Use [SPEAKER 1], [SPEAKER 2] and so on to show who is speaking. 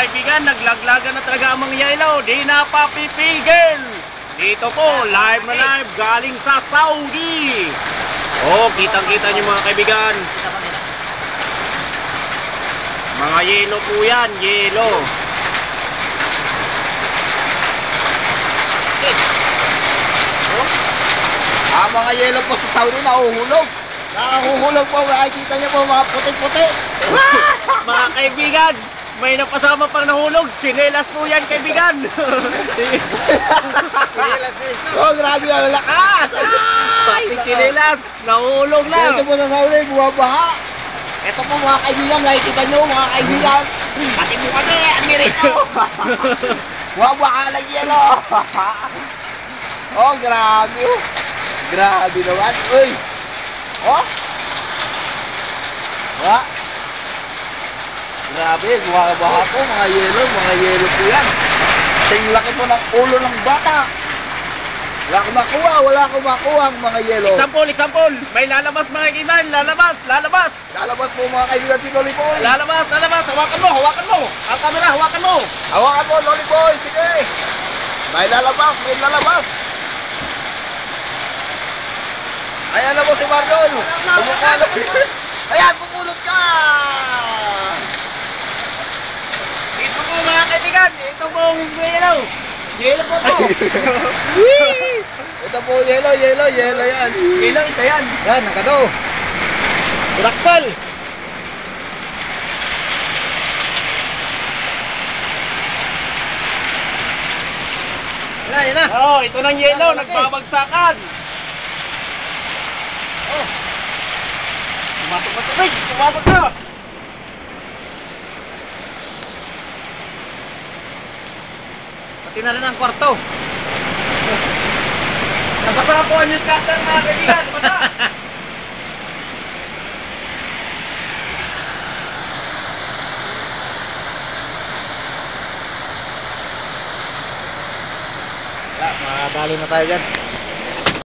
[SPEAKER 1] kaibigan, naglaglagan na talaga ang mga yelo. Di na papipigil. Dito po, live na live, galing sa Saudi. Oh, kitang-kita niyo mga kaibigan. Mga yelo po yan, yelo.
[SPEAKER 2] Mga yelo po sa Saudi nahuhulog. Nahuhulog po, makikita niyo po mga puti-puti.
[SPEAKER 1] Mga kaibigan, may napasama pang nahulog. Chinelas po yan, kaibigan.
[SPEAKER 2] Oh, grabe ang lakas.
[SPEAKER 1] Pati chinelas, nahulog na.
[SPEAKER 2] Ito po sa Saudi, bumabaha. Ito po mga kaibigan, nakikita niyo mga kaibigan. Pati po kami, ang mirito. Bumabaha ng yelo. Oh, grabe. Grabe naman. Uy. Oh. Wah. Grabe, bumabaha po mga yelo po yan. Ting laki po ng ulo ng bata. Wala akong makuha ang mga yelo.
[SPEAKER 1] Example. May lalabas mga kaibigan, lalabas.
[SPEAKER 2] Lalabas po mga kaibigan si Loli Boy.
[SPEAKER 1] Lalabas. Hawakan mo. Ang camera, hawakan mo.
[SPEAKER 2] Hawakan mo, Loli Boy. Sige. May lalabas. Ayan na po si Marlon. Pumukha na. Ayan, pumulot ka.
[SPEAKER 1] Ito po mga kaibigan, ito pong yelo. Yelo po to.
[SPEAKER 2] Ito po yelo yan.
[SPEAKER 1] Yelo, ito yan.
[SPEAKER 2] Yan, nakado. Burakpal. Yan na.
[SPEAKER 1] Oh, ito ng yelo, nagbabagsakan.
[SPEAKER 2] Oh.
[SPEAKER 1] Tumatok na.
[SPEAKER 2] Pati na rin ang kwarto.
[SPEAKER 1] Nabasa po ang newscaster mga kaibigan. Basta.
[SPEAKER 2] Makadali na tayo dyan.